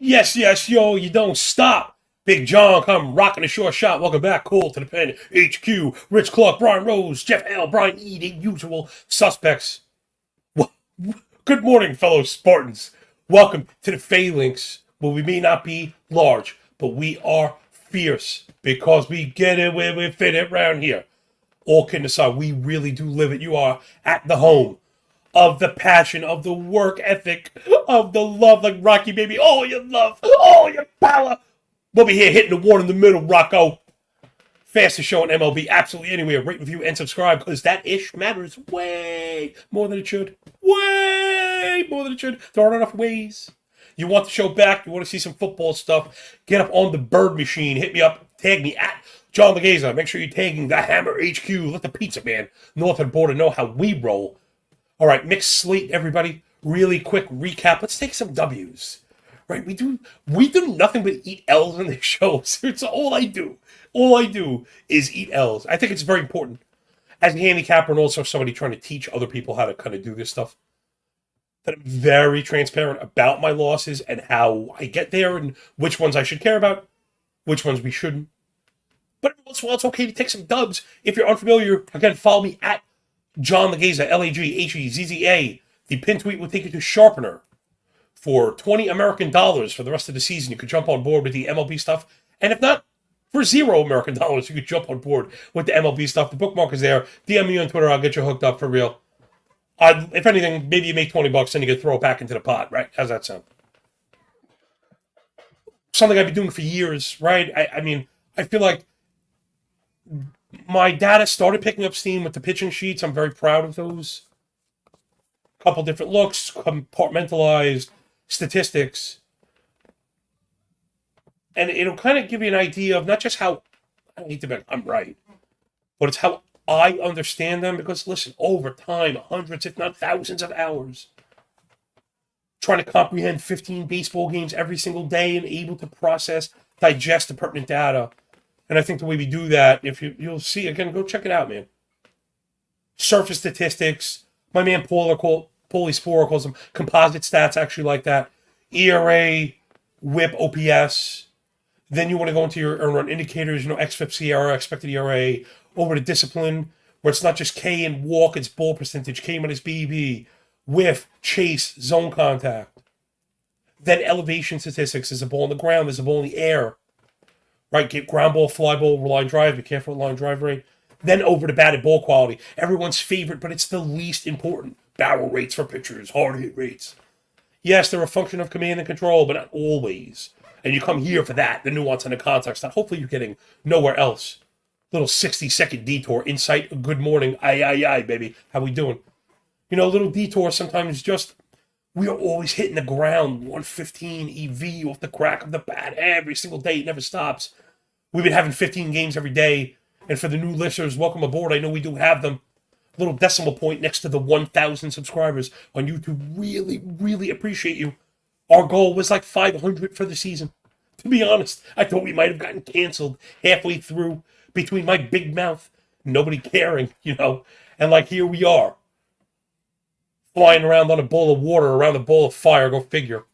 Yes, yes, yo, you don't stop. Big John come rocking a short shot. Welcome back, Cole, to the pen. HQ, Rich Clark, Brian Rose, Jeff L, Brian E, the usual suspects. Good morning, fellow Spartans. Welcome to the Phalanx, where we may not be large, but we are fierce because we get it where we fit it around here. All kidding aside, we really do live it. You are at the home of the passion, of the work ethic, of the love, like Rocky, baby. Oh, your love. Oh, your power. We'll be here hitting the one in the middle, Rocco. Fastest show on MLB, absolutely anywhere. Rate, review, and subscribe, because that ish matters way more than it should. Way more than it should. There aren't enough ways. You want the show back, you want to see some football stuff, get up on the bird machine, hit me up, tag me at John Laghezza. Make sure you're tagging the Hammer HQ. Let the pizza man north of the border know how we roll. All right, mixed slate, everybody. Really quick recap. Let's take some W's. Right, we do nothing but eat L's on this show. It's all I do. All I do is eat L's. I think it's very important as a handicapper and also somebody trying to teach other people how to kind of do this stuff, that I'm very transparent about my losses and how I get there and which ones I should care about, which ones we shouldn't. But every once in a while, it's okay to take some dubs. If you're unfamiliar, again, follow me at John Laghezza, Laghezza. The pin tweet will take you to Sharpener. For $20 American for the rest of the season, you could jump on board with the MLB stuff. And if not, for $0 American, you could jump on board with the MLB stuff. The bookmark is there. DM me on Twitter. I'll get you hooked up for real. If anything, maybe you make $20 and you could throw it back into the pot, right? How's that sound? Something I've been doing for years, right? I mean, I feel like my data started picking up steam with the pitching sheets. I'm very proud of those. Couple different looks, compartmentalized statistics, and it'll kind of give you an idea of not just how, I hate to bet I'm right, but it's how I understand them, because listen, over time, hundreds if not thousands of hours trying to comprehend 15 baseball games every single day and able to process, digest the pertinent data. And I think the way we do that, if you'll see, again, go check it out, man. Surface statistics, my man Paulie Spore calls them composite stats, actually like that. ERA, WHIP, OPS. Then you want to go into your earn run indicators, XFIPS ERA, expected ERA, over to discipline, where it's not just K and walk, it's ball percentage, K minus BB, whiff, chase, zone contact. Then elevation statistics. There's a ball on the ground, there's a ball in the air. Right, get ground ball, fly ball, line drive, be careful with line drive rate. Then over to batted ball quality. Everyone's favorite, but it's the least important. Barrel rates for pitchers, hard hit rates. Yes, they're a function of command and control, but not always. And you come here for that, the nuance and the context that hopefully you're getting nowhere else. Little 60-second detour, insight, good morning, aye, baby. How we doing? Little detour sometimes just, we are always hitting the ground, 115 EV off the crack of the bat every single day. It never stops. We've been having 15 games every day. And for the new listeners, welcome aboard. I know we do have them. Little decimal point next to the 1,000 subscribers on YouTube. Really, really appreciate you. Our goal was like 500 for the season. To be honest, I thought we might have gotten canceled halfway through between my big mouth, nobody caring, And like here we are, flying around on a bowl of water, around a bowl of fire. Go figure. All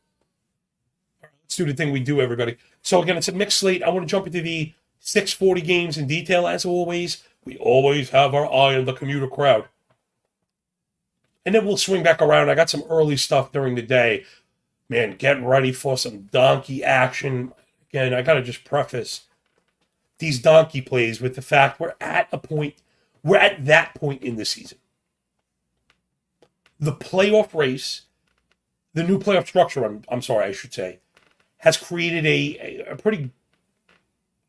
right, let's do the thing we do, everybody. So again, it's a mixed slate. I want to jump into the 640 games in detail, as always. We always have our eye on the commuter crowd. And then we'll swing back around. I got some early stuff during the day. Man, get ready for some donkey action. Again, I got to just preface these donkey plays with the fact we're at that point in the season. The playoff race, the new playoff structure, I should say, has created a pretty,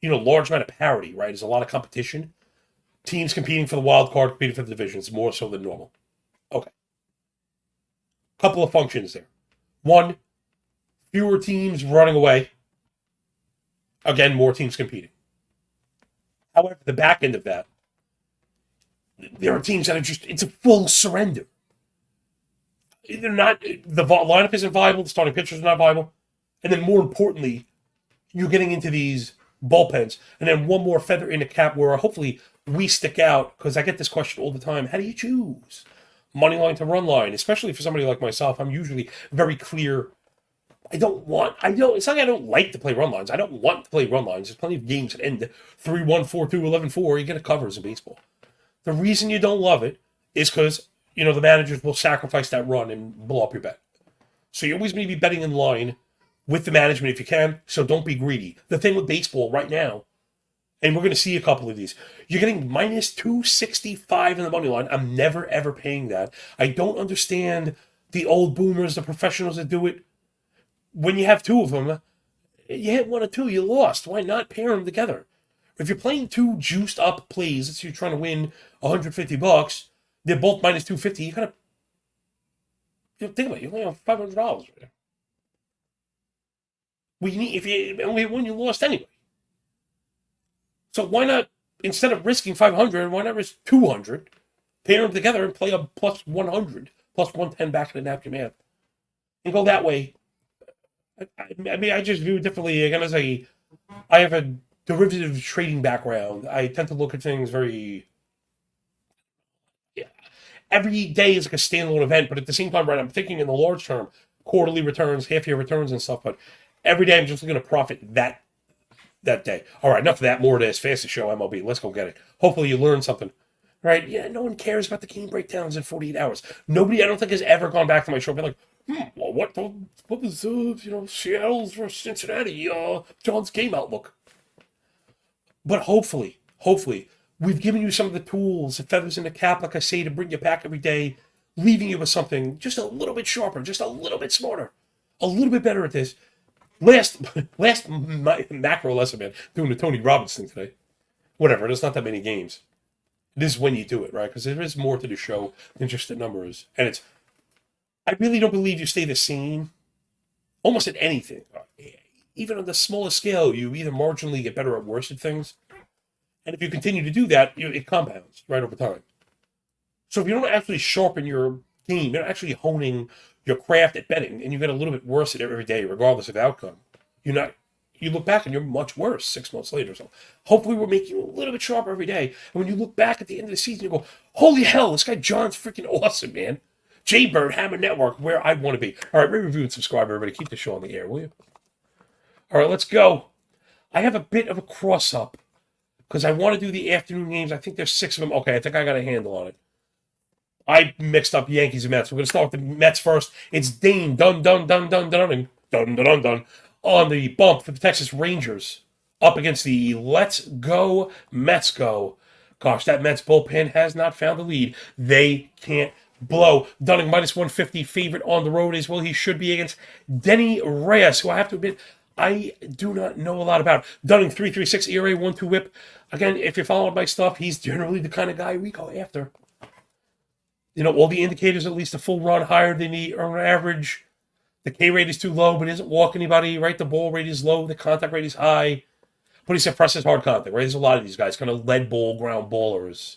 large amount of parity, right? There's a lot of competition. Teams competing for the wild card, competing for the divisions, more so than normal. Okay. Couple of functions there. One, fewer teams running away. Again, more teams competing. However, the back end of that, there are teams that are it's a full surrender. They're not, the lineup isn't viable, the starting pitchers are not viable. And then more importantly, you're getting into these bullpens. And then one more feather in the cap where hopefully we stick out, because I get this question all the time. How do you choose money line to run line? Especially for somebody like myself, I'm usually very clear It's not like I don't like to play run lines. I don't want to play run lines. There's plenty of games that end 3-1, 4-2, 11-4. You get a covers in baseball. The reason you don't love it is because, the managers will sacrifice that run and blow up your bet. So you're always going to be betting in line with the management if you can, so don't be greedy. The thing with baseball right now, and we're going to see a couple of these, you're getting minus 265 in the money line. I'm never, ever paying that. I don't understand the old boomers, the professionals that do it. When you have two of them, you hit one or two, you lost. Why not pair them together? If you're playing two juiced up plays, let's say you're trying to win $150, they're both minus 250, you gotta think about it, you only have $500 right there. When you lost anyway. So why not, instead of risking 500, why not risk 200, pair them together and play a plus 100, plus 110 back in the napkin math, and go that way. I just view it differently. Again, I have a derivative trading background. I tend to look at things very. Yeah, every day is like a standalone event, but at the same time, right, I'm thinking in the large term, quarterly returns, half-year returns, and stuff. But every day, I'm just looking to profit that day. All right, enough of that. More of this. Fastest show, MLB. Let's go get it. Hopefully, you learned something. Right? Yeah, no one cares about the game breakdowns in 48 hours. Nobody, I don't think, has ever gone back to my show and been like, well, what was Seattle's versus Cincinnati, John's game outlook? But hopefully, we've given you some of the tools, the feathers in the cap, like I say, to bring you back every day, leaving you with something just a little bit sharper, just a little bit smarter, a little bit better at this. Last macro lesson, man, doing the Tony Robbins thing today. Whatever, there's not that many games. This is when you do it, right? Because there is more to the show than just the numbers. And I really don't believe you stay the same almost at anything. Even on the smallest scale, you either marginally get better or worse at things. And if you continue to do that, it compounds right over time. So if you don't actually sharpen your game, you're not actually honing your craft at betting, and you get a little bit worse at it every day, regardless of outcome, you look back and you're much worse 6 months later. So hopefully we're making you a little bit sharper every day. And when you look back at the end of the season, you go, holy hell, this guy John's freaking awesome, man. Jaybird, Hammer Network, where I want to be. All right, review and subscribe, everybody. Keep the show on the air, will you? All right, let's go. I have a bit of a cross-up because I want to do the afternoon games. I think there's 6 of them. Okay, I think I got a handle on it. I mixed up Yankees and Mets. We're going to start with the Mets first. It's Dane, dun, on the bump for the Texas Rangers up against the Let's Go Mets Go. Gosh, that Mets bullpen has not found the lead. They can't blow. Dunning minus 150 favorite on the road as well. He should be against Denny Reyes, who I have to admit I do not know a lot about. Dunning 3.36 ERA, 1.2 WHIP. Again, if you're following my stuff, he's generally the kind of guy we go after. All the indicators, at least a full run higher than the earner average. The K rate is too low, but he doesn't walk anybody, right? The ball rate is low, the contact rate is high. But he suppresses hard contact, right? There's a lot of these guys, kind of lead ball, ground ballers.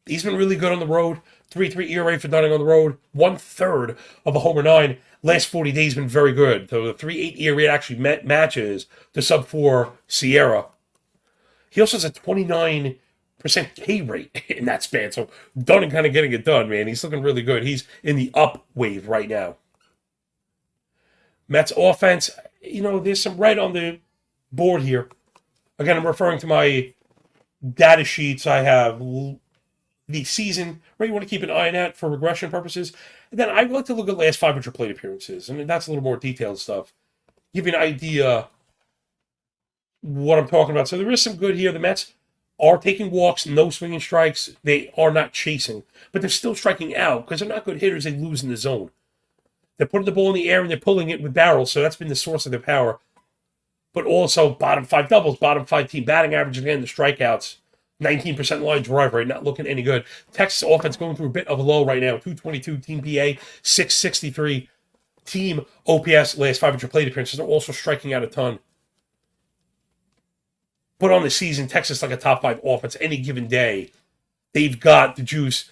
He's been really good on the road. 3.3 ERA for Dunning on the road. 1/3 of a homer 9. Last 40 days been very good. So the 3.8 ERA actually matches the sub-4 Sierra. He also has a 29% K rate in that span. So Dunning kind of getting it done, man. He's looking really good. He's in the up wave right now. Mets offense, there's some red on the board here. Again, I'm referring to my data sheets. I have the season, right? You want to keep an eye on that for regression purposes. And then I like to look at last 500 plate appearances. I mean, that's a little more detailed stuff. Give you an idea what I'm talking about. So there is some good here. The Mets are taking walks, no swinging strikes. They are not chasing, but they're still striking out because they're not good hitters. They lose in the zone. They're putting the ball in the air and they're pulling it with barrels, so that's been the source of their power. But also bottom 5 doubles, bottom 5 team batting average, again, the strikeouts, 19% line drive rate, not looking any good. Texas offense going through a bit of a low right now, 222 team PA, 663 team OPS, last 500 plate appearances. They're also striking out a ton. But on the season, Texas like a top 5 offense any given day. They've got the juice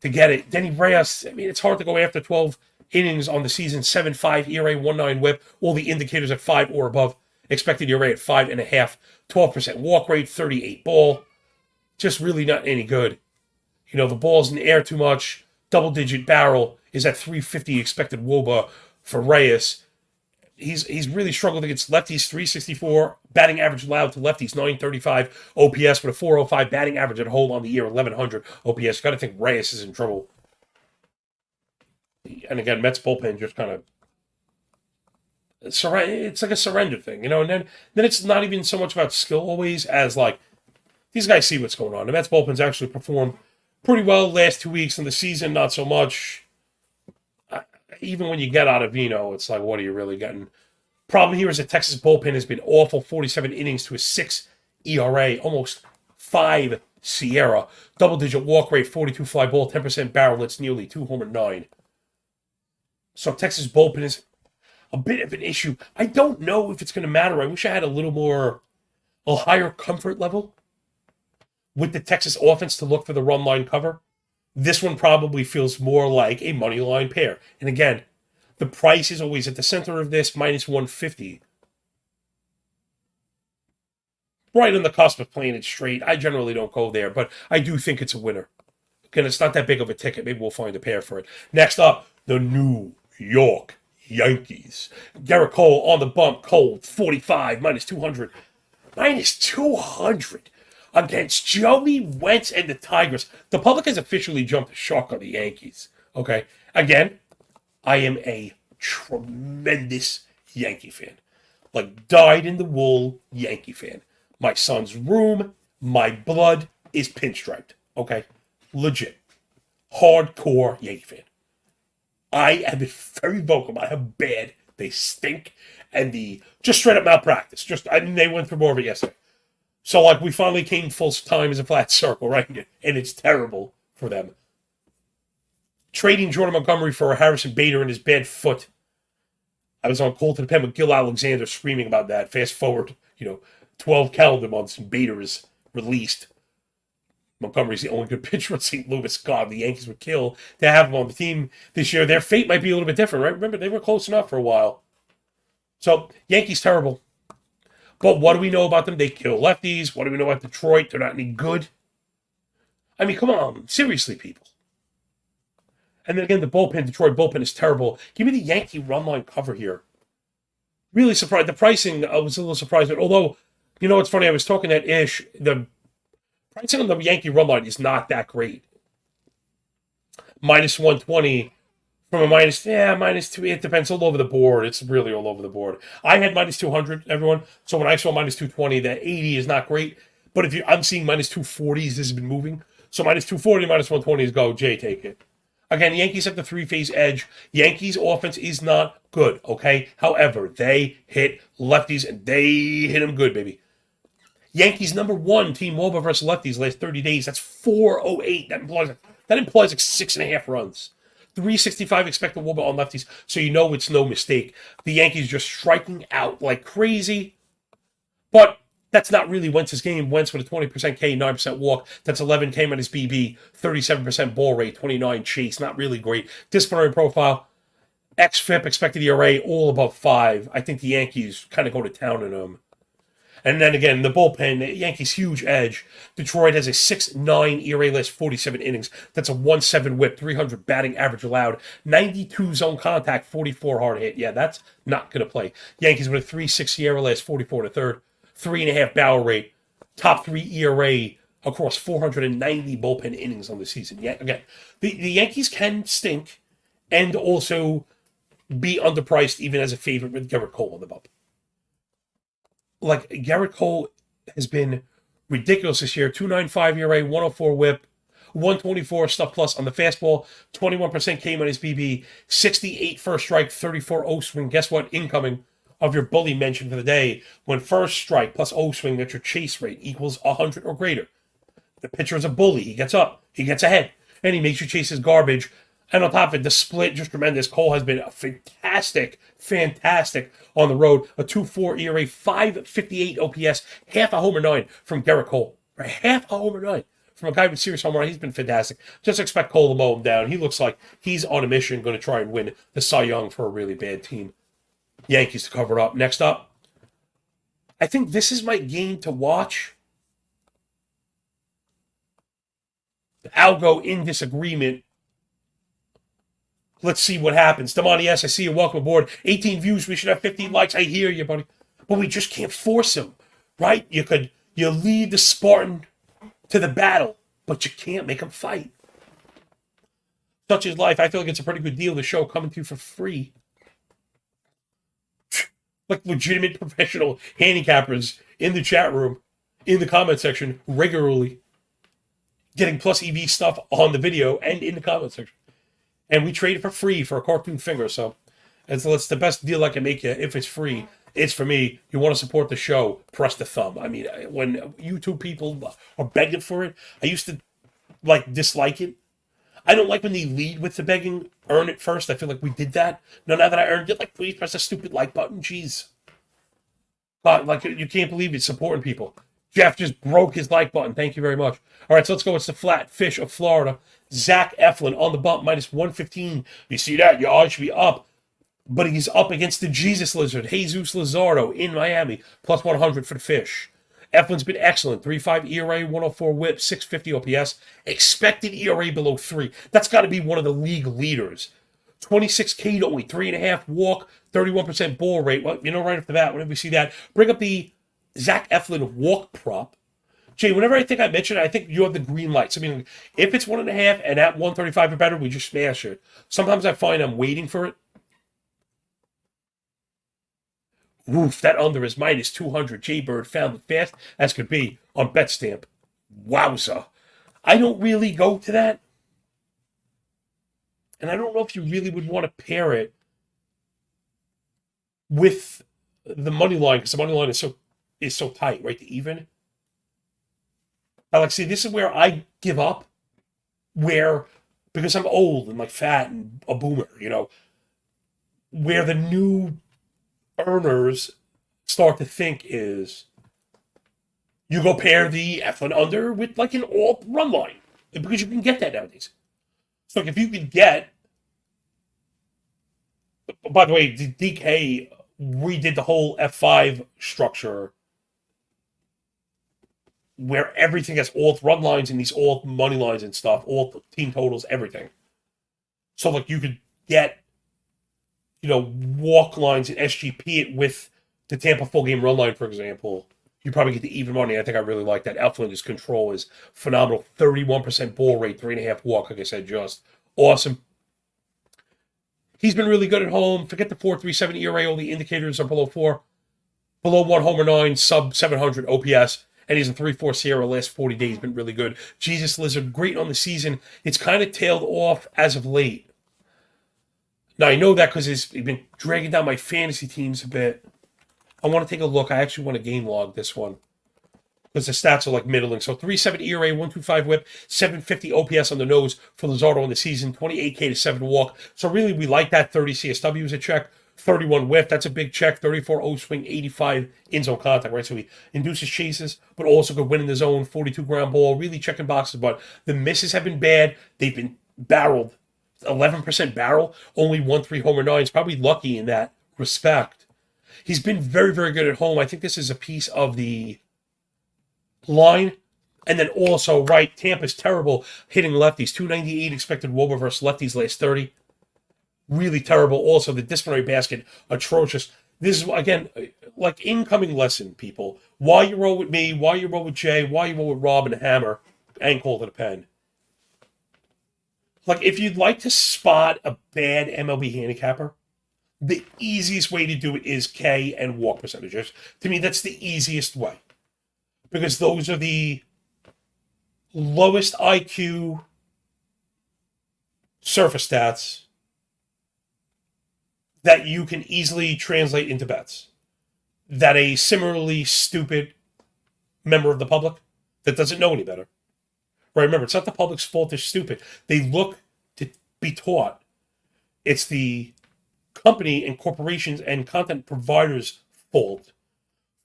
to get it. Denny Reyes, I mean, it's hard to go after 12 innings on the season, 7.5 ERA, 1.9 WHIP, all the indicators at 5 or above. Expected ERA at 5.5, 12% walk rate, 38 ball. Just really not any good. The ball's in the air too much. Double-digit barrel is at 350 expected WOBA. for Reyes. He's really struggled against lefties, 364 batting average allowed to lefties, 935 OPS with a 405 batting average at hole on the year, 1100 OPS. Got to think Reyes is in trouble. And again, Mets bullpen just kind of it's like a surrender thing, and then it's not even so much about skill always as like these guys see what's going on. The Mets bullpen's actually performed pretty well last 2 weeks in the season, not so much. Even when you get out of Vino, it's like, what are you really getting? Problem here is that Texas bullpen has been awful, 47 innings to a 6 ERA, almost 5 Sierra, double-digit walk rate, 42 fly ball, 10% barrel hits, nearly 2 homer 9. So Texas bullpen is a bit of an issue. I don't know if it's going to matter. I wish I had a higher comfort level with the Texas offense to look for the run line cover. This one probably feels more like a money line pair. And again, the price is always at the center of this, minus 150. Right on the cusp of playing it straight. I generally don't go there, but I do think it's a winner. Again, it's not that big of a ticket. Maybe we'll find a pair for it. Next up, the New York Yankees. Garrett Cole on the bump. Cole, 45, minus 200. Minus 200 against Joey Wentz and the Tigers. The public has officially jumped the shark on the Yankees. Okay? Again, I am a tremendous Yankee fan. Like, dyed-in-the-wool Yankee fan. My son's room, my blood is pinstriped. Okay? Legit. Hardcore Yankee fan. I have been very vocal about how bad they stink and the just straight up malpractice. They went through more of it yesterday. So, like, we finally came full time as a flat circle, right? And it's terrible for them. Trading Jordan Montgomery for Harrison Bader and his bad foot. I was on Call to the Pen with Gil Alexander screaming about that. Fast forward, 12 calendar months and Bader is released. Montgomery's the only good pitcher on St. Louis. God, the Yankees would kill to have him on the team this year. Their fate might be a little bit different, right? Remember, they were close enough for a while. So, Yankees terrible. But what do we know about them? They kill lefties. What do we know about Detroit? They're not any good. I mean, come on. Seriously, people. And then again, the Detroit bullpen is terrible. Give me the Yankee run line cover here. Really surprised. The pricing, I was a little surprised. But although, it's funny, I was talking at Ish. The pricing on the Yankee run line is not that great. Minus 120 from a minus 2. It depends all over the board. It's really all over the board. I had minus 200, everyone. So when I saw minus 220, that 80 is not great. But I'm seeing minus 240s. This has been moving. So minus 240, minus 120 is go. Jay, take it. Again, the Yankees have the three-phase edge. Yankees offense is not good, okay? However, they hit lefties, and they hit them good, baby. Yankees number 1 team WOBA versus lefties last 30 days. That's 408. That implies like 6.5 runs. 365 expected WOBA on lefties, so it's no mistake. The Yankees just striking out like crazy. But that's not really Wentz's game. Wentz with a 20% K, 9% walk. That's 11 K minus BB, 37% ball rate, 29 chase. Not really great. Disciplinary profile, XFIP, expected ERA, all above 5. I think the Yankees kind of go to town in them. And then again, the bullpen, the Yankees' huge edge. Detroit has a 6.9 ERA last 47 innings. That's a 1.7 whip, 300 batting average allowed, 92 zone contact, 44 hard hit. Yeah, that's not going to play. Yankees with a 3.6 ERA last 44 and a third, 3.5 barrel rate, top 3 ERA across 490 bullpen innings on the season. Yeah, again, the Yankees can stink and also be underpriced even as a favorite with Garrett Cole on the bump. Like, Garrett Cole has been ridiculous this year. 2.95 ERA, 104 whip, 124 stuff plus on the fastball, 21% K minus BB, 68 first strike, 34 O swing. Guess what? Incoming of your bully mention for the day. When first strike plus O swing, that's your chase rate, equals 100 or greater. The pitcher is a bully. He gets up, he gets ahead, and he makes you chase his garbage. And on top of it, the split, just tremendous. Cole has been fantastic on the road. A 2.4 ERA, 5.58 OPS, half a homer 9 from Garrett Cole. Right? Half a homer 9 from a guy with serious home run. He's been fantastic. Just expect Cole to mow him down. He looks like he's on a mission, going to try and win the Cy Young for a really bad team. Yankees to cover it up. Next up, I think this is my game to watch. I'll go in disagreement Let's see what happens. Damani, yes, I see you. Welcome aboard. 18 views. We should have 15 likes. I hear you, buddy. But we just can't force him, right? You lead the Spartan to the battle, but you can't make him fight. Such is life. I feel like it's a pretty good deal. The show coming to you for free. Like legitimate professional handicappers in the chat room, in the comment section, regularly getting plus EV stuff on the video and in the comment section. And we trade it for free for a cartoon finger. So it's the best deal I can make you. If it's free, it's for me. You want to support the show, press the thumb. I mean, when YouTube people are begging for it, I used to dislike it. I don't like when they lead with the begging, earn it first. I feel like we did that. Now that I earned it, please press the stupid like button. Jeez. You can't believe it's supporting people. Jeff just broke his like button. Thank you very much. All right, so let's go. It's the Flat Fish of Florida. Zach Eflin on the bump, minus 115. You see that? Your odds should be up. But he's up against the Jesus Lizard, Jesus Luzardo in Miami, plus 100 for the Fish. Eflin's been excellent. 3.5 ERA, 104 whip, 650 OPS. Expected ERA below 3. That's got to be one of the league leaders. 26 K to only 3.5 walk, 31% ball rate. Well, right off the bat, whenever we see that, bring up the Zach Eflin walk prop. Jay, whenever I think I mention it, I think you have the green lights. I mean, if it's 1.5 and at 135 or better, we just smash it. Sometimes I find I'm waiting for it. Oof, that under is minus 200. Jaybird found it fast as could be on BetStamp. Wowza. I don't really go to that. And I don't know if you really would want to pair it with the money line, because the money line is so tight, right? The even. See, this is where I give up, because I'm old and fat and a boomer, where the new earners start to think is you go pair the Eflin under with an alt run line, because you can get that nowadays. So if you could get, by the way, the DK redid the whole F5 structure where everything has alt run lines and these alt money lines and stuff, alt team totals, everything. So you could get, walk lines and SGP it with the Tampa full game run line, for example. You probably get the even money. I think I really like that. Eflin's control is phenomenal. 31% ball rate, 3.5 walk. Like I said, just awesome. He's been really good at home. Forget the 4.37 ERA. All the indicators are below 4. Below 1 homer 9, sub 700 OPS. And he's a 3.4 Sierra last 40 days. Been really good. Jesus Lizard, great on the season. It's kind of tailed off as of late. Now, I know that because he's been dragging down my fantasy teams a bit. I want to take a look. I actually want to game log this one, because the stats are middling. So 3.7 ERA, 1.25 whip, 750 OPS on the nose for Luzardo on the season, 28K to 7 walk. So really, we like that. 30 CSW is a check. 31 whip, that's a big check. 34 O swing, 85 in zone contact, right? So he induces chases, but also could win in the zone. 42 ground ball, really checking boxes. But the misses have been bad. They've been barreled. 11% barrel, only 1.3 homer 9s. Probably lucky in that respect. He's been very, very good at home. I think this is a piece of the line. And then also, right, Tampa's terrible hitting lefties. 298 expected WOBA versus lefties last 30. Really terrible. Also, the disciplinary basket, atrocious. This is, again, incoming lesson, people. Why you roll with me, why you roll with Jay, why you roll with Rob and Hammer, and Call to the Pen. If you'd like to spot a bad MLB handicapper, the easiest way to do it is K and walk percentages. To me, that's the easiest way, because those are the lowest IQ surface stats that you can easily translate into bets that a similarly stupid member of the public that doesn't know any better. Right, remember, it's not the public's fault they're stupid. They look to be taught. It's the company and corporations and content providers' fault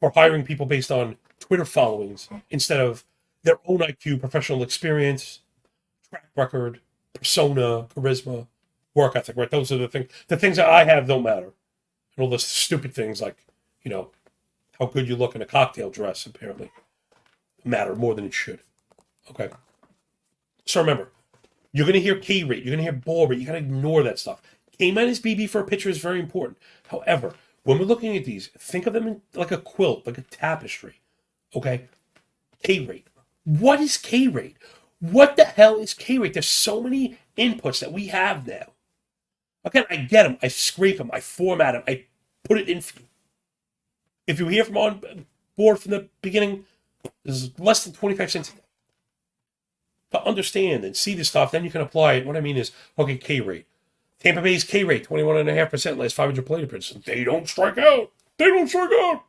for hiring people based on Twitter followings instead of their own IQ, professional experience, track record, persona, charisma, work ethic, right? Those are the things. The things that I have don't matter. And all the stupid things how good you look in a cocktail dress, apparently, matter more than it should. Okay. So remember, You're going to hear K rate. You're going to hear ball rate. You got to ignore that stuff. K minus BB for a pitcher is very important. However, when we're looking at these, think of them like a quilt, like a tapestry. Okay? K rate. What is K rate? What the hell is K rate? There's so many inputs that we have now. Again, I get them. I scrape them. I format them. I put it in. If you hear from on board from the beginning, there's less than 25 cents to understand and see the stuff. Then you can apply it. What I mean is, okay, K rate. Tampa Bay's K rate, 21.5% last 500 plate appearances. They don't strike out. They don't strike out.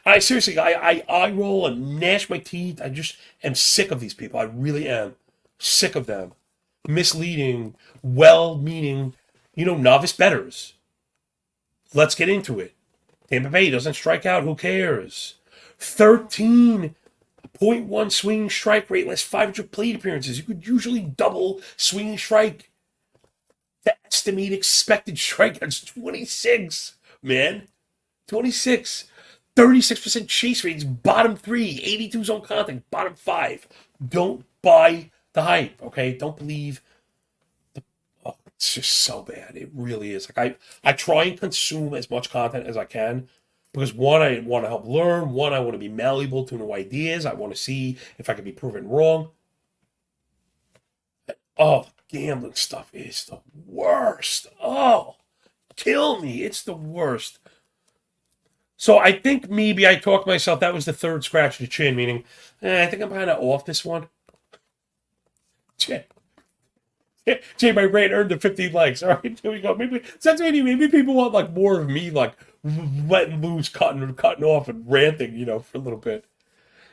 I seriously, I roll and gnash my teeth. I just am sick of these people. I really am sick of them. Misleading, well-meaning, novice bettors. Let's get into it. Tampa Bay doesn't strike out. Who cares? 13.1 swinging strike rate, last 500 plate appearances. You could usually double swinging strike. The estimated expected strikeouts, 26, man. 26. 36% chase rates, bottom 3. 82 zone contact, bottom 5. Don't buy the hype, okay? Don't believe. It's just so bad. It really is. Like I try and consume as much content as I can because one, I want to help learn. One, I want to be malleable to new ideas. I want to see if I can be proven wrong. Oh, gambling stuff is the worst. Oh, kill me. It's the worst. So I think maybe I talked myself. That was the third scratch of the chin, meaning I think I'm kind of off this one. Jay, my rant earned the 15 likes. All right, here we go. Maybe people want like more of me, like letting loose, cutting off, and ranting, for a little bit.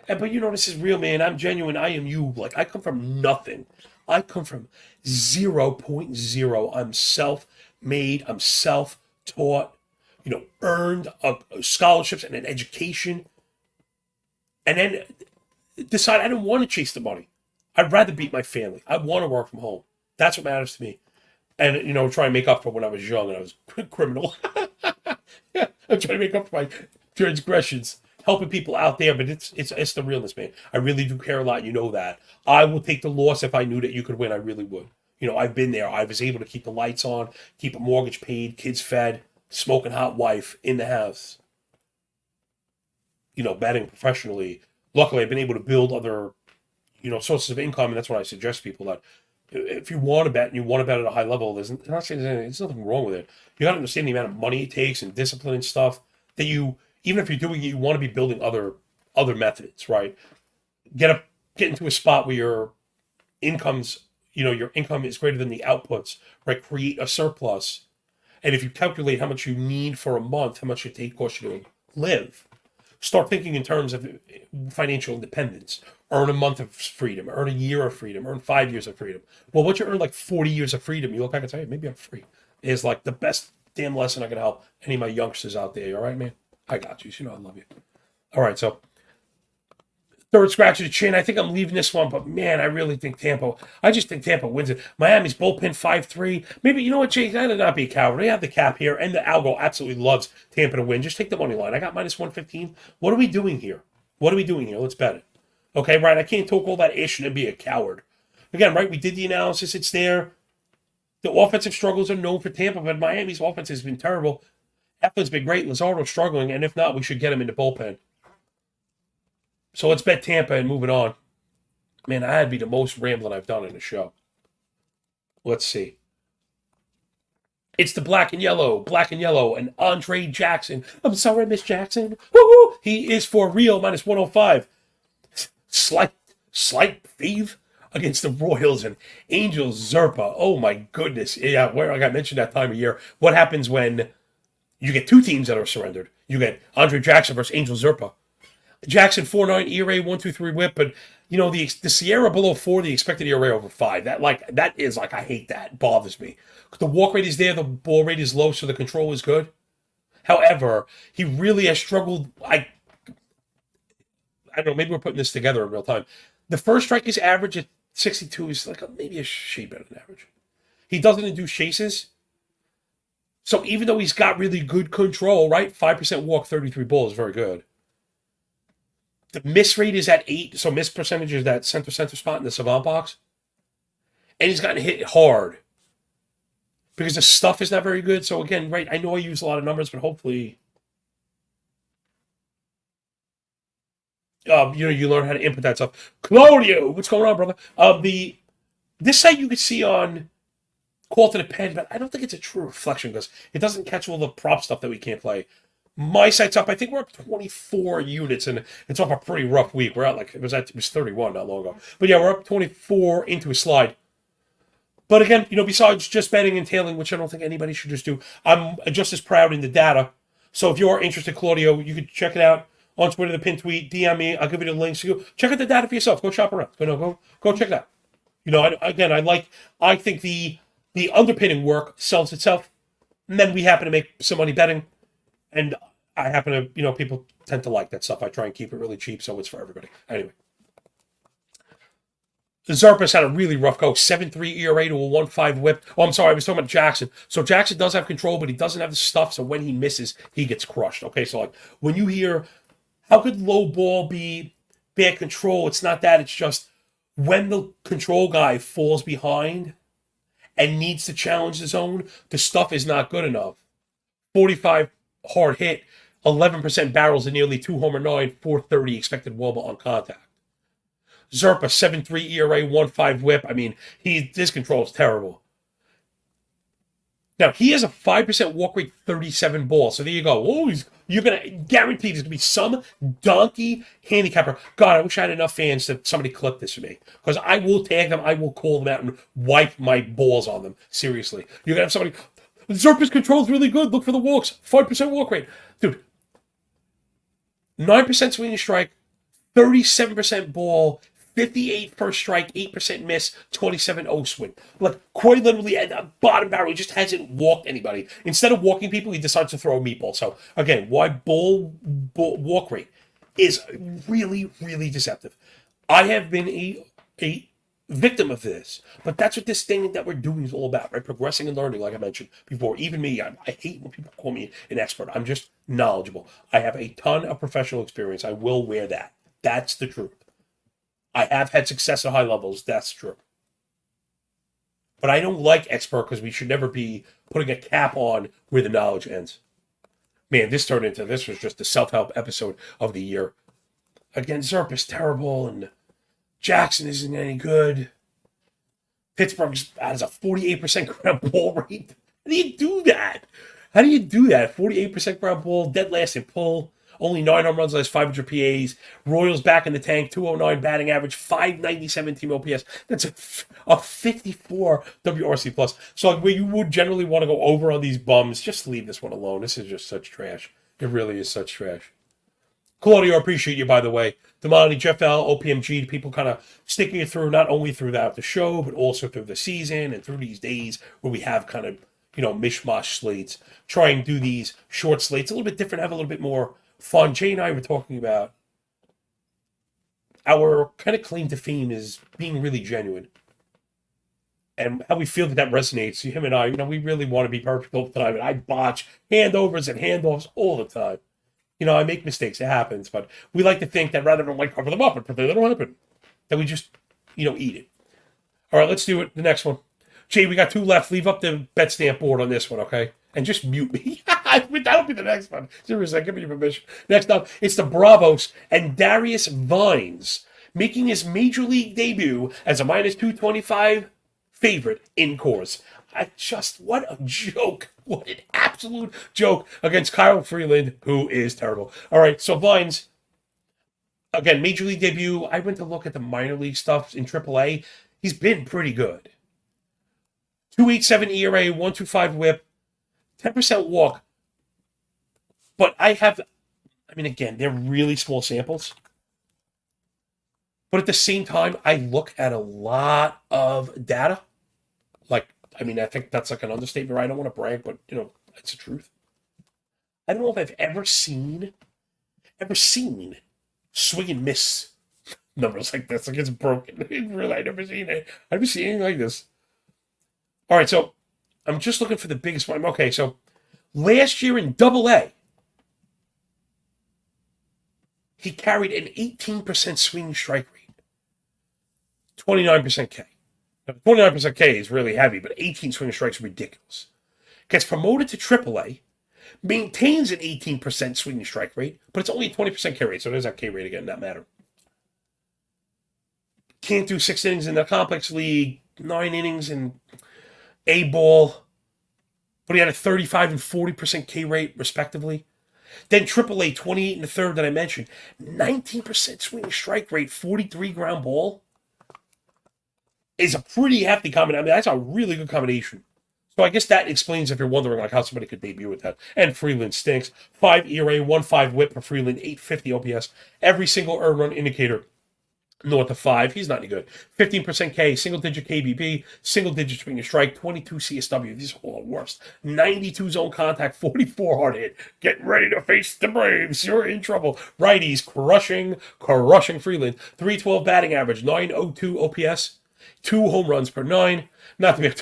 But this is real, man. I'm genuine. I am you. Like I come from nothing. I come from 0.0. I'm self-made. I'm self-taught. Earned scholarships and an education, and then decide I didn't want to chase the money. I'd rather beat my family. I want to work from home. That's what matters to me. And, try and make up for when I was young and I was criminal. Yeah, I'm trying to make up for my transgressions, helping people out there, but it's the realness, man. I really do care a lot. You know that. I will take the loss if I knew that you could win. I really would. I've been there. I was able to keep the lights on, keep a mortgage paid, kids fed, smoking hot wife in the house, betting professionally. Luckily, I've been able to build other, sources of income, and that's what I suggest people that if you want to bet and you want to bet at a high level, there's nothing wrong with it. You got to understand the amount of money it takes and discipline and stuff that even if you're doing it, you want to be building other methods, right? Get into a spot where your income is greater than the outputs, right? Create a surplus. And if you calculate how much you need for a month, how much it costs you to live, start thinking in terms of financial independence. Earn a month of freedom, earn a year of freedom, earn 5 years of freedom. Well, once you earn like 40 years of freedom, you look back and say, hey, maybe I'm free. It's like the best damn lesson I can help any of my youngsters out there. You all right, man? I got you. I love you. All right, so third scratch of the chin. I think I'm leaving this one, but man, I really think Tampa. I just think Tampa wins it. Miami's bullpen 5-3. Maybe, Jay, that would not be a coward. They have the cap here, and the algo absolutely loves Tampa to win. Just take the money line. I got minus 115. What are we doing here? Let's bet it. Okay, right. I can't talk all that ish and be a coward. Again, right, we did the analysis. It's there. The offensive struggles are known for Tampa, but Miami's offense has been terrible. Eflin's been great. Luzardo's struggling, and if not, we should get him in the bullpen. So let's bet Tampa and move it on. Man, that'd be the most rambling I've done in the show. Let's see. It's the black and yellow, and Andre Jackson. I'm sorry, Miss Jackson. Woo-hoo! He is for real, minus 105. Slight thief against the Royals and Angel Zerpa. Oh my goodness. Yeah, where I got mentioned that time of year. What happens when you get two teams that are surrendered? You get Andre Jackson versus Angel Zerpa. Jackson 4.9 ERA, 1.23 WHIP, but the Sierra below 4, the expected ERA over 5. That is I hate that. It bothers me. The walk rate is there, the ball rate is low, so the control is good. However, he really has struggled. I don't know, maybe we're putting this together in real time. The first strike is average at 62 is maybe a shade better than average. He doesn't induce chases. So even though he's got really good control, right? 5% walk, 33 ball is very good. The miss rate is at 8, so miss percentage is that center spot in the savant box. and he's gotten hit hard because the stuff is not very good. So again, right, I know I use a lot of numbers, but hopefully, you learn how to input that stuff. Claudio, what's going on, brother? This site you can see on Call to the Pen, but I don't think it's a true reflection because it doesn't catch all the prop stuff that we can't play. My site's up. I think we're up 24 units, and it's off a pretty rough week. We're at it was 31 not long ago. But yeah, we're up 24 into a slide. But again, besides just betting and tailing, which I don't think anybody should just do, I'm just as proud in the data. So if you're interested, Claudio, you can check it out on Twitter, the pin tweet, DM me. I'll give you the links. You go check out the data for yourself. Go shop around. Go check it out. I think the underpinning work sells itself, and then we happen to make some money betting. And I happen to, people tend to like that stuff. I try and keep it really cheap, so it's for everybody. Anyway. Zarpus had a really rough go. 7.3 ERA to a 1.5 whip. Oh, I'm sorry, I was talking about Jackson. So Jackson does have control, but he doesn't have the stuff, so when he misses, he gets crushed. Okay, so when you hear, how could low ball be bad control? It's not that. It's just when the control guy falls behind and needs to challenge the zone, the stuff is not good enough. 45 hard hit, 11% barrels, and nearly 2 homer 9, 430 expected wOBA on contact. Zerpa, 7.3 ERA, 1.5 whip. I mean, his control is terrible. Now, he has a 5% walk rate, 37 balls. So there you go. Oh, you're going to guarantee there's going to be some donkey handicapper. God, I wish I had enough fans that somebody clip this for me. Because I will tag them, I will call them out and wipe my balls on them. Seriously. You're going to have somebody... Zerpa's control is really good. Look for the walks. 5% walk rate. Dude, 9% swing and strike, 37% ball, 58 first strike, 8% miss, 27-0 swing. Quite literally at the bottom barrel, he just hasn't walked anybody. Instead of walking people, he decides to throw a meatball. So, again, why ball walk rate is really, really deceptive. I have been a victim of this, but that's what this thing that we're doing is all about, right? Progressing and learning, like I mentioned before. Even me, I hate when people call me an expert. I'm just knowledgeable. I have a ton of professional experience. I will wear that. That's the truth. I have had success at high levels. That's true. But I don't like expert because we should never be putting a cap on where the knowledge ends. Man, this was just the self-help episode of the year. Again, Zerp is terrible, and Jackson isn't any good. Pittsburgh has a 48% ground ball rate. How do you do that? 48% ground ball, dead last in pull. Only 9 home runs, last 500 PAs. Royals back in the tank, 209 batting average, 597 team OPS. That's a 54 WRC plus. So where you would generally want to go over on these bums, just leave this one alone. This is just such trash. It really is such trash. Claudio, I appreciate you, by the way. Damani, Jeff L, OPMG, people kind of sticking it through, not only throughout the show, but also through the season and through these days where we have kind of, mishmash slates. Try and do these short slates, a little bit different, have a little bit more fun. Jay and I were talking about our kind of claim to fame is being really genuine. And how we feel that resonates. Him and I, we really want to be perfect all the time. And I botch handovers and handoffs all the time. I make mistakes. It happens. But we like to think that rather than cover them up and pretend they don't happen, that we just, eat it. All right, let's do it. The next one. Jay, we got 2 left. Leave up the bet stamp board on this one, okay? And just mute me. That'll be the next one. Seriously, give me your permission. Next up, it's the Bravos and Darius Vines making his major league debut as a -225 favorite in course. What a joke. What an absolute joke against Kyle Freeland, who is terrible. All right, so Vines, again, major league debut. I went to look at the minor league stuff in AAA. He's been pretty good. 2.87 ERA, 1.25 whip, 10% walk. But again, they're really small samples. But at the same time, I look at a lot of data. I think that's an understatement. I don't want to brag, but, it's the truth. I don't know if I've ever seen swing and miss numbers like this. It's broken. Really, I've never seen it. I've never seen anything like this. All right, so I'm just looking for the biggest one. Okay, so last year in AA, he carried an 18% swing strike rate, 29% K. 29% K is really heavy, but 18 swing strikes is ridiculous. Gets promoted to AAA, maintains an 18% swinging strike rate, but it's only a 20% K rate, so there's that K rate again, not matter. Can't do 6 innings in the complex league, 9 innings in A ball, but he had a 35 and 40% K rate, respectively. Then AAA, 28 and a third that I mentioned, 19% swinging strike rate, 43 ground ball is a pretty hefty combination. I mean, that's a really good combination. So I guess that explains if you're wondering like how somebody could debut with that. And Freeland stinks. 5 ERA, 1.5 WHIP for Freeland, 850 OPS. Every single earned run indicator north of 5. He's not any good. 15% K, single-digit KBB, single-digit swing strike, 22 CSW. These are all the worst. 92 zone contact, 44 hard hit. Get ready to face the Braves. You're in trouble. Righties crushing Freeland. 312 batting average, 902 OPS, 2 home runs per 9. Not to be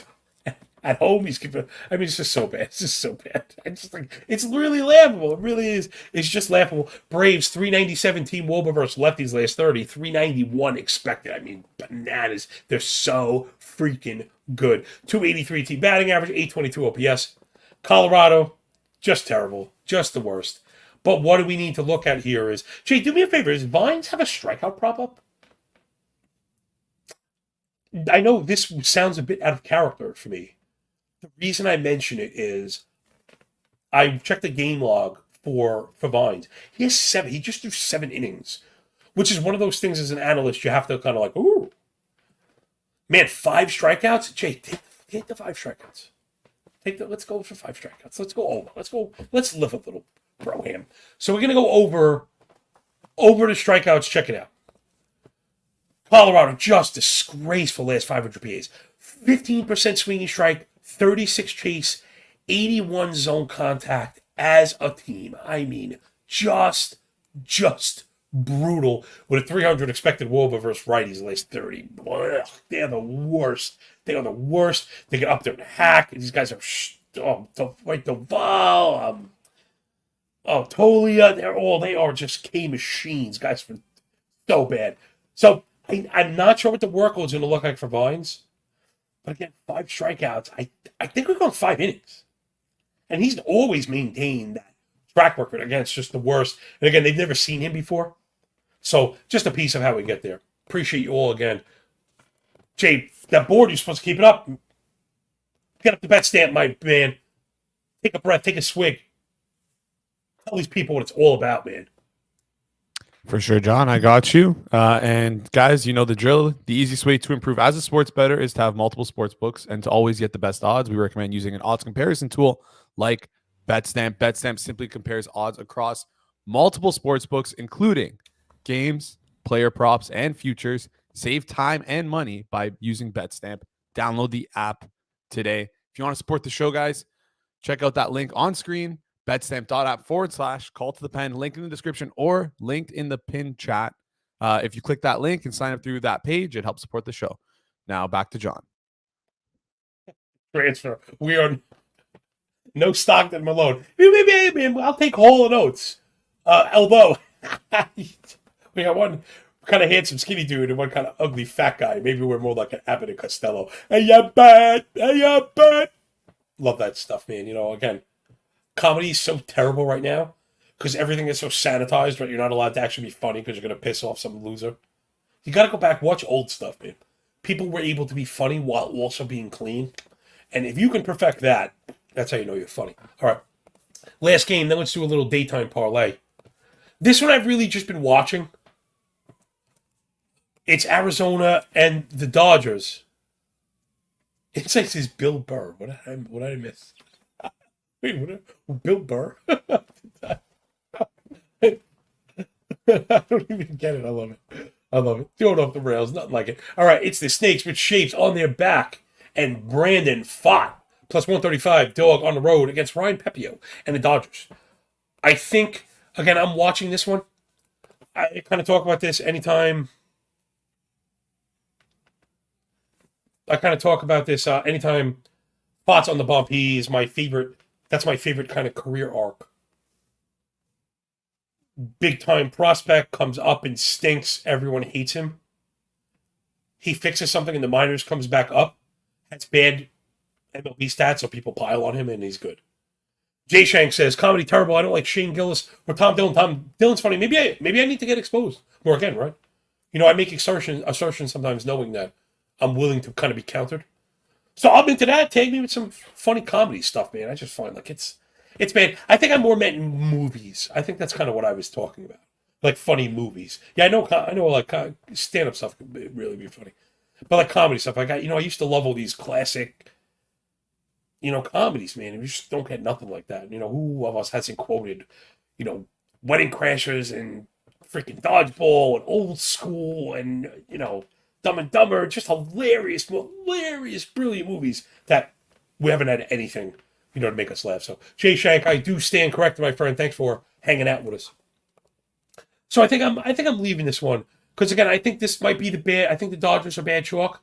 at home, he's keeping. I mean, it's just so bad. It's just so bad. It's just like it's really laughable. It really is. It's just laughable. Braves 397 team WOBA versus lefties last 30, 391 expected. I mean, bananas. They're so freaking good. 283 team batting average, 822 OPS. Colorado, just terrible, just the worst. But what do we need to look at here is Jay. Do me a favor. Does Vines have a strikeout prop up? I know this sounds a bit out of character for me. The reason I mention it is I checked the game log for Vines. He has 7. He just threw 7 innings, which is one of those things as an analyst you have to kind of like, ooh, man, 5 strikeouts. Jay, take the 5 strikeouts. Let's go for 5 strikeouts. Let's go over. Let's live a little, bro him. So we're gonna go over the strikeouts. Check it out. Colorado just disgraceful last 500 PAs. 15% swinging strike. 36 chase, 81 zone contact as a team. I mean, just brutal with a 300 expected WOBA versus righties the last 30. They're the worst. They are the worst. They get up there and hack. These guys are Tolia. They are just K machines. Guys are so bad. So I'm not sure what the workload is going to look like for Vines. But again, 5 strikeouts. I think we're going 5 innings. And he's always maintained that track record. Again, it's just the worst. And again, they've never seen him before. So just a piece of how we get there. Appreciate you all again. Jay, that board, you're supposed to keep it up. Get up the bet stamp, my man. Take a breath. Take a swig. Tell these people what it's all about, man. For sure, John. I got you. And guys, you know the drill. The easiest way to improve as a sports bettor is to have multiple sports books and to always get the best odds. We recommend using an odds comparison tool like BetStamp. BetStamp simply compares odds across multiple sports books, including games, player props, and futures. Save time and money by using BetStamp. Download the app today. If you want to support the show, guys, check out that link on screen. betstamp.app/call to the pen, link in the description or linked in the pinned chat. If you click that link and sign up through that page, it helps support the show. Now back to John. Transfer. We are no Stockton Malone. Maybe I'll take Hall and Oates. Although we got one kind of handsome skinny dude and one kind of ugly fat guy. Maybe we're more like an Abbott and Costello. Hey, you bet. Love that stuff, man. You know, again, comedy is so terrible right now because everything is so sanitized, right? You're not allowed to actually be funny because you're going to piss off some loser. You got to go back, watch old stuff, man. People were able to be funny while also being clean. And if you can perfect that, that's how you know you're funny. All right. Last game, then let's do a little daytime parlay. This one I've really just been watching. It's Arizona and the Dodgers. It says Bill Burr. What did I miss? Wait, Bill Burr? I don't even get it. I love it. Throw it off the rails. Nothing like it. All right, it's the Snakes with Shapes on their back. And Brandon Pfaadt, plus 135, dog on the road against Ryan Pepio and the Dodgers. I think, again, I'm watching this one. I kind of talk about this anytime. Anytime Pfaadt's on the bump. He is my favorite. That's my favorite kind of career arc. Big time prospect, comes up and stinks. Everyone hates him. he fixes something in the minors, comes back up, has bad MLB stats, so people pile on him, and he's good. Jay Shank says, comedy terrible. I don't like Shane Gillis or Tom Dillon. Tom Dillon's funny. Maybe I need to get exposed more again, right? I make assertions sometimes knowing that I'm willing to kind of be countered. So I'm into that. Tag me with some funny comedy stuff, man. I just find like it's bad. I think I more meant movies. I think that's kind of what I was talking about. Like funny movies. Yeah, I know like stand-up stuff could really be funny. But like comedy stuff, like I used to love all these classic comedies, man. And we just don't get nothing like that. Who of us hasn't quoted, Wedding Crashers and freaking Dodgeball and Old School and, Dumb and Dumber, just hilarious, brilliant movies that we haven't had anything, to make us laugh. So, Jay Shank, I do stand corrected, my friend. Thanks for hanging out with us. So I think I'm leaving this one because again, I think this might be I think the Dodgers are bad chalk.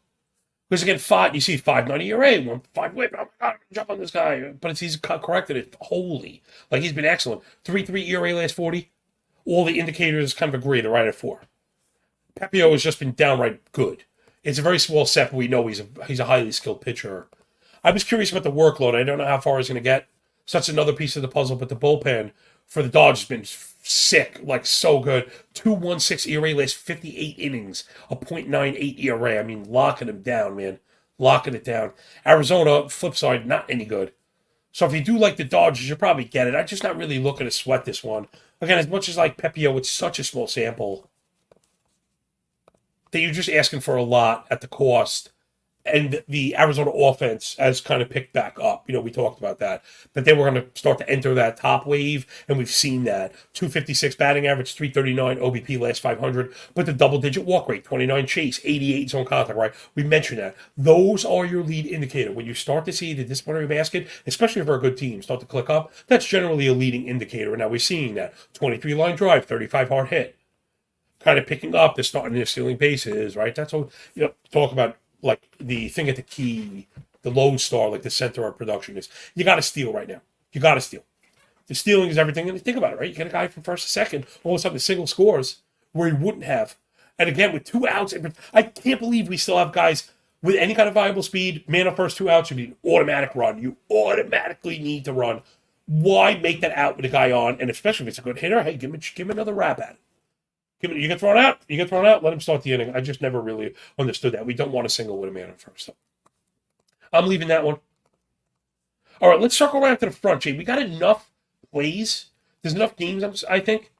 Because again, you see 5.90 ERA, 1.5 whip. Oh my God, jump on this guy. But he's corrected it wholly. Like he's been excellent. 3.3 ERA last 40. All the indicators kind of agree. They're right at 4. Pepio has just been downright good. It's a very small set, but we know he's a highly skilled pitcher. I was curious about the workload. I don't know how far he's going to get. So that's another piece of the puzzle. But the bullpen for the Dodgers has been sick, like so good. 2.16 ERA last 58 innings, a .98 ERA. I mean, locking him down, man. Locking it down. Arizona, flip side, not any good. So if you do like the Dodgers, you'll probably get it. I'm just not really looking to sweat this one. Again, as much as like Pepio, it's such a small sample that you're just asking for a lot at the cost. And the Arizona offense has kind of picked back up. We talked about that they were going to start to enter that top wave, and we've seen that. 256 batting average, 339 OBP last 500, but the double-digit walk rate, 29 chase, 88 zone contact, right? We mentioned that. Those are your lead indicator. When you start to see the disciplinary basket, especially for a good team, start to click up, that's generally a leading indicator. And now we're seeing that. 23-line drive, 35 hard hit. Kind of picking up, they're starting to stealing bases, right? That's all, talk about like the thing at the key, the lone star, like the center of production is you got to steal right now. You got to steal. The stealing is everything. And think about it, right? You get a guy from first to second, all of a sudden the single scores where he wouldn't have. And again, with 2 outs, I can't believe we still have guys with any kind of viable speed. Man up first, 2 outs, you need an automatic run. You automatically need to run. Why make that out with a guy on? And especially if it's a good hitter, hey, give him another rap at it. You get thrown out. Let him start the inning. I just never really understood that. We don't want a single with a man on first. So I'm leaving that one. All right, let's circle around to the front, Jay. We got enough plays. There's enough games, I think,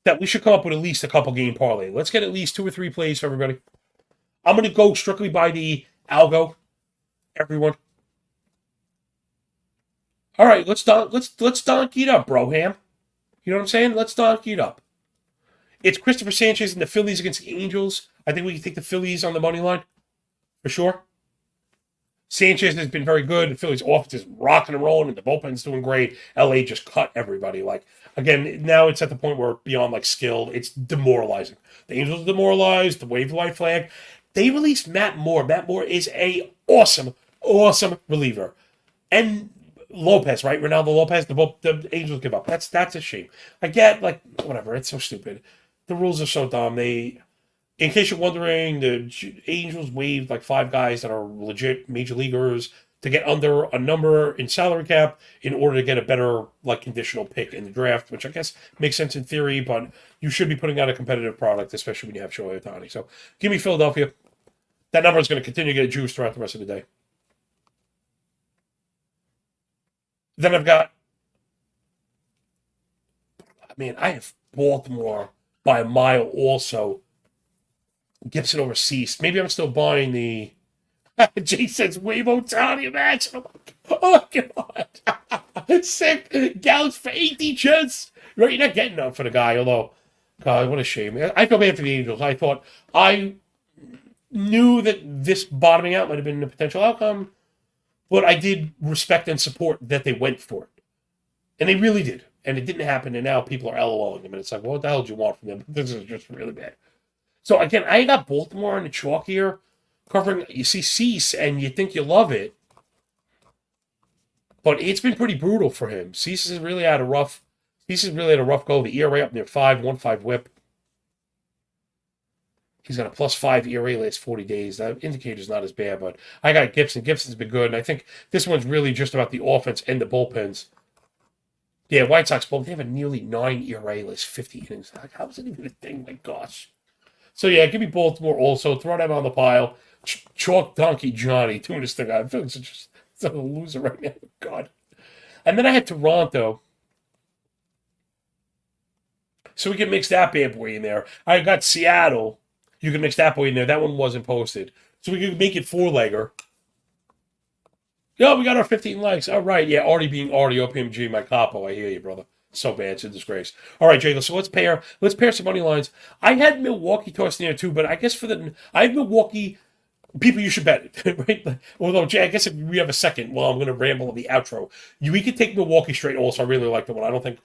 that we should come up with at least a couple game parlay. Let's get at least 2 or 3 plays for everybody. I'm going to go strictly by the algo. Everyone. All right, let's donkey it up, Broham. You know what I'm saying? Let's donkey it up. It's Christopher Sanchez and the Phillies against the Angels. I think we can take the Phillies on the money line for sure. Sanchez has been very good. The Phillies' offense is rocking and rolling, and the bullpen's doing great. LA just cut everybody. Like again, now it's at the point where beyond like skill, it's demoralizing. The Angels are demoralized. The wave white flag. They released Matt Moore. Matt Moore is a awesome reliever, and Lopez, right? Ronaldo Lopez. The Angels give up. That's a shame. I get like whatever. It's so stupid. The rules are so dumb. In case you're wondering, the Angels waived like 5 guys that are legit major leaguers to get under a number in salary cap in order to get a better like conditional pick in the draft, which I guess makes sense in theory, but you should be putting out a competitive product, especially when you have Shohei Ohtani. So give me Philadelphia. That number is going to continue to get juiced throughout the rest of the day. Then I've got, I have Baltimore by a mile also. Gibson over Cease. Maybe I'm still buying the Jason's Wave Ohtani. Imagine. Oh my God. Sick. Gallons for 18 cents. Right, you're not getting enough for the guy, although, God, what a shame. I feel bad for the Angels. I knew that this bottoming out might have been a potential outcome, but I did respect and support that they went for it. And they really did. And it didn't happen, and now people are LOLing them. And it's like, well, what the hell do you want from them? This is just really bad. So, again, I got Baltimore in the chalk here, covering, you see Cease, and you think you love it. But it's been pretty brutal for him. Cease is really had a rough go. The ERA up near 5, 1.5 whip. He's got a +5 ERA last 40 days. That indicator's not as bad, but I got Gibson. Gibson's been good, and I think this one's really just about the offense and the bullpens. Yeah, White Sox bullpen, they have a nearly 9 ERA last 50 innings. How is it even a thing? My gosh. So, yeah, give me Baltimore also. Throw them on the pile. Chalk Donkey Johnny doing this thing. I'm feeling such a loser right now. God. And then I had Toronto. So we can mix that bad boy in there. I got Seattle. You can mix that boy in there. That one wasn't posted. So we can make it 4-legger. Yo, we got our 15 legs. All right. Yeah, Artie being Artie, OPMG, my capo. I hear you, brother. So bad. It's a disgrace. All right, Jacob. So let's pair some money lines. I had Milwaukee tossed in there too, but I guess I have Milwaukee. People, you should bet it, right? Although, Jay, I guess if we have a second, well, I'm going to ramble on the outro. We could take Milwaukee straight also. I really like the one. I don't think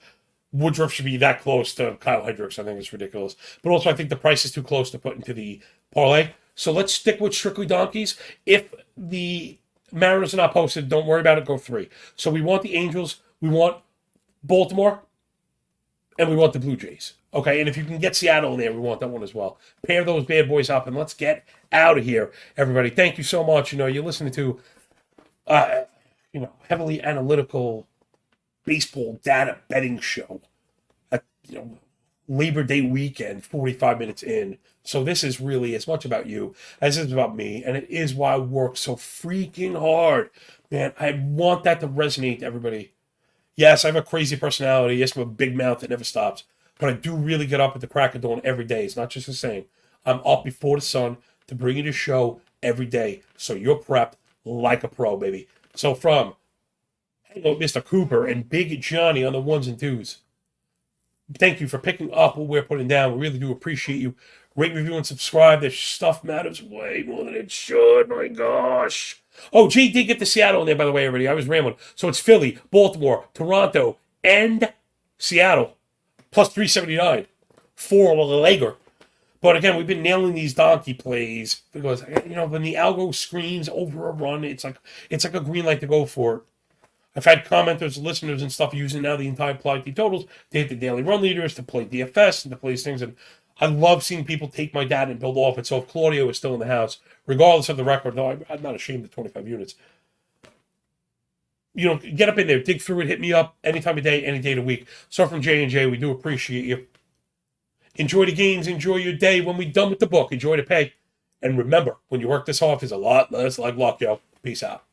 Woodruff should be that close to Kyle Hendricks. I think it's ridiculous. But also, I think the price is too close to put into the parlay. So let's stick with strictly donkeys. If the Mariners are not posted, don't worry about it. Go 3. So we want the Angels, we want Baltimore, and we want the Blue Jays. Okay, and if you can get Seattle in there, we want that one as well. Pair those bad boys up, and let's get out of here, everybody. Thank you so much. You're listening to, heavily analytical baseball data betting show at, Labor Day weekend, 45 minutes in. So this is really as much about you as it is about me, and it is why I work so freaking hard. Man, I want that to resonate to everybody. Yes, I have a crazy personality. Yes, I'm a big mouth that never stops. But I do really get up at the crack of dawn every day. It's not just a saying. I'm up before the sun to bring you the show every day. So you're prepped like a pro, baby. So from Mr. Cooper and Big Johnny on the 1s and 2s. Thank you for picking up what we're putting down. We really do appreciate you. Rate, review, and subscribe. This stuff matters way more than it should. My gosh. Oh, Jay did get the Seattle in there, by the way, already. I was rambling. So it's Philly, Baltimore, Toronto, and Seattle. Plus 379. 4-legger. But again, we've been nailing these donkey plays because, when the algo screams over a run, it's like a green light to go for it. I've had commenters, listeners, and stuff using now the entire play totals to hit the daily run leaders, to play DFS, and to play these things. And I love seeing people take my data and build off it. So if Claudio is still in the house, regardless of the record, though I'm not ashamed of 25 units, get up in there, dig through it, hit me up any time of day, any day of the week. So from J&J, we do appreciate you. Enjoy the games, enjoy your day. When we're done with the book, enjoy the pay. And remember, when you work this off, it's a lot less like luck, yo. Peace out.